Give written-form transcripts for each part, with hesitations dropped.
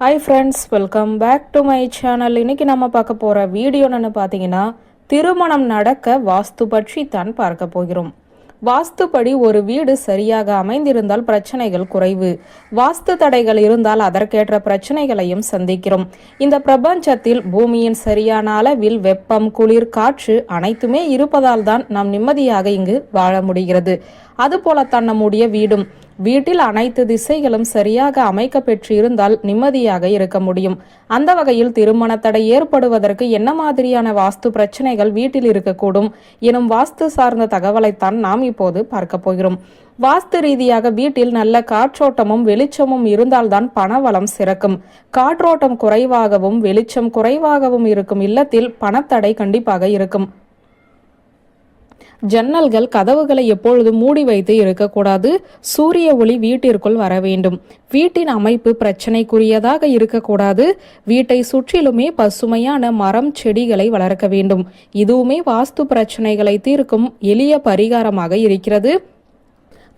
Hi friends, welcome back to my channel. இன்னைக்கு நம்ம பார்க்க போகிற வீடியோ என்னென்னு பார்த்தீங்கன்னா, திருமணம் நடக்க வாஸ்து பற்றி தான் பார்க்க போகிறோம். வாஸ்துப்படி ஒரு வீடு சரியாக அமைந்திருந்தால் பிரச்சனைகள் குறைவு. வாஸ்து தடைகள் இருந்தால் அதற்கேற்ற பிரச்சனைகளையும் சந்திக்கிறோம். இந்த பிரபஞ்சத்தில் பூமியின் சரியான அளவில் வெப்பம், குளிர், காற்று அனைத்துமே இருப்பதால் தான் நாம் நிம்மதியாக இங்கு வாழ முடிகிறது. அதுபோலத்தான் நம்முடைய வீடும். வீட்டில் அனைத்து திசைகளும் சரியாக அமைக்க பெற்று இருந்தால் நிம்மதியாக இருக்க முடியும். அந்த வகையில் திருமண தடை ஏற்படுவதற்கு என்ன மாதிரியான வாஸ்து பிரச்சனைகள் வீட்டில் இருக்கக்கூடும் எனும் வாஸ்து சார்ந்த தகவலைத்தான் நாம் இப்போது பார்க்க போகிறோம். வாஸ்து ரீதியாக வீட்டில் நல்ல காற்றோட்டமும் வெளிச்சமும் இருந்தால்தான் பணவளம் சிறக்கும். காற்றோட்டம் குறைவாகவும் வெளிச்சம் குறைவாகவும் இருக்கும் இல்லத்தில் பணத்தடை கண்டிப்பாக இருக்கும். ஜன்னல்கள், கதவுகளை எப்பொழுதும் மூடி வைத்து இருக்கக்கூடாது. சூரிய ஒளி வீட்டிற்குள் வர வேண்டும். வீட்டின் அமைப்பு பிரச்சனைக்குரியதாக இருக்கக்கூடாது. வீட்டை சுற்றிலுமே பசுமையான மரம், செடிகளை வளர்க்க வேண்டும். இதுவுமே வாஸ்து பிரச்சனைகளை தீர்க்கும் எளிய பரிகாரமாக இருக்கிறது.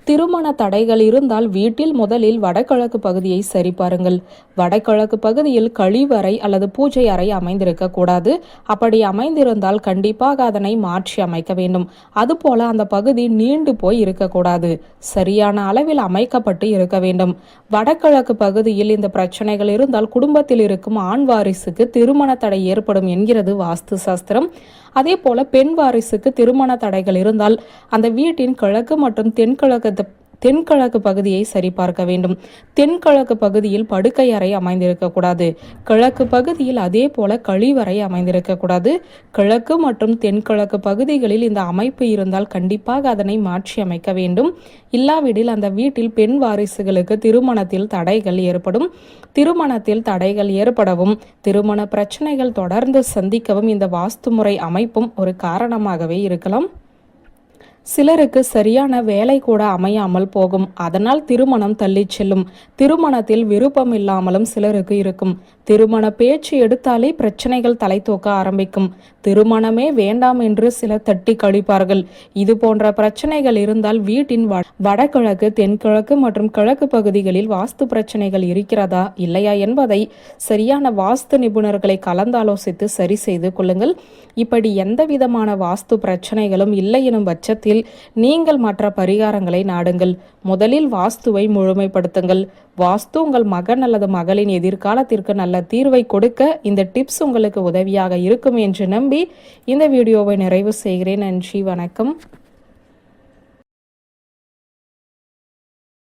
திருமண தடைகள் இருந்தால் வீட்டில் முதலில் வடகிழக்கு பகுதியை சரிபாருங்கள். வடகிழக்கு பகுதியில் கழிவறை அல்லது பூஜை அறை அமைந்திருக்க கூடாது. அப்படி அமைந்திருந்தால் கண்டிப்பாக அதனை மாற்றி அமைக்க வேண்டும். அதுபோல அந்த பகுதி நீண்டு போய் இருக்கக்கூடாது. சரியான அளவில் அமைக்கப்பட்டு இருக்க வேண்டும். வடகிழக்கு பகுதியில் இந்த பிரச்சனைகள் இருந்தால் குடும்பத்தில் இருக்கும் ஆண் வாரிசுக்கு திருமண தடை ஏற்படும் என்கிறது வாஸ்து சாஸ்திரம். அதே போல பெண் வாரிசுக்கு திருமண தடைகள் இருந்தால் அந்த வீட்டின் கிழக்கு மற்றும் தென்கிழக்கு பகுதியை சரிபார்க்க வேண்டும். தென்கிழக்கு பகுதியில் படுக்கை அறை அமைந்திருக்கக்கூடாது. கிழக்கு பகுதியில் அதே போல கழிவறை அமைந்திருக்கக்கூடாது. கிழக்கு மற்றும் தென்கிழக்கு பகுதிகளில் இந்த அமைப்பு இருந்தால் கண்டிப்பாக அதனை மாற்றி அமைக்க வேண்டும். இல்லாவிடில் அந்த வீட்டில் பெண் வாரிசுகளுக்கு திருமணத்தில் தடைகள் ஏற்படும். திருமணத்தில் தடைகள் ஏற்படவும் திருமண பிரச்சனைகள் தொடர்ந்து சந்திக்கவும் இந்த வாஸ்து முறை அமைப்பும் ஒரு காரணமாகவே இருக்கலாம். சிலருக்கு சரியான வேலை கூட அமையாமல் போகும். அதனால் திருமணம் தள்ளி செல்லும். திருமணத்தில் விருப்பம் இல்லாமலும் சிலருக்கு இருக்கும். திருமண பேச்சு எடுத்தாலே பிரச்சனைகள் தலை தூக்க ஆரம்பிக்கும். திருமணமே வேண்டாம் என்று சிலர் தட்டி கழிப்பார்கள். இது போன்ற பிரச்சனைகள் இருந்தால் வீட்டின் வடகிழக்கு, தென்கிழக்கு மற்றும் கிழக்கு பகுதிகளில் வாஸ்து பிரச்சனைகள் இருக்கிறதா இல்லையா என்பதை சரியான வாஸ்து நிபுணர்களை கலந்தாலோசித்து சரி செய்து கொள்ளுங்கள். இப்படி எந்த விதமான வாஸ்து பிரச்சனைகளும் இல்லை எனும் பட்சத்தில் நீங்கள் மற்ற பரிகாரங்களை நாடுங்கள். முதலில் வாஸ்துவை முழுமைப்படுத்துங்கள். வாஸ்து உங்கள் மகன் அல்லது மகளின் எதிர்காலத்திற்கு நல்ல தீர்வை கொடுக்க இந்த டிப்ஸ் உங்களுக்கு உதவியாக இருக்கும் என்று நம்பி இந்த வீடியோவை நிறைவு செய்கிறேன். நன்றி, வணக்கம்.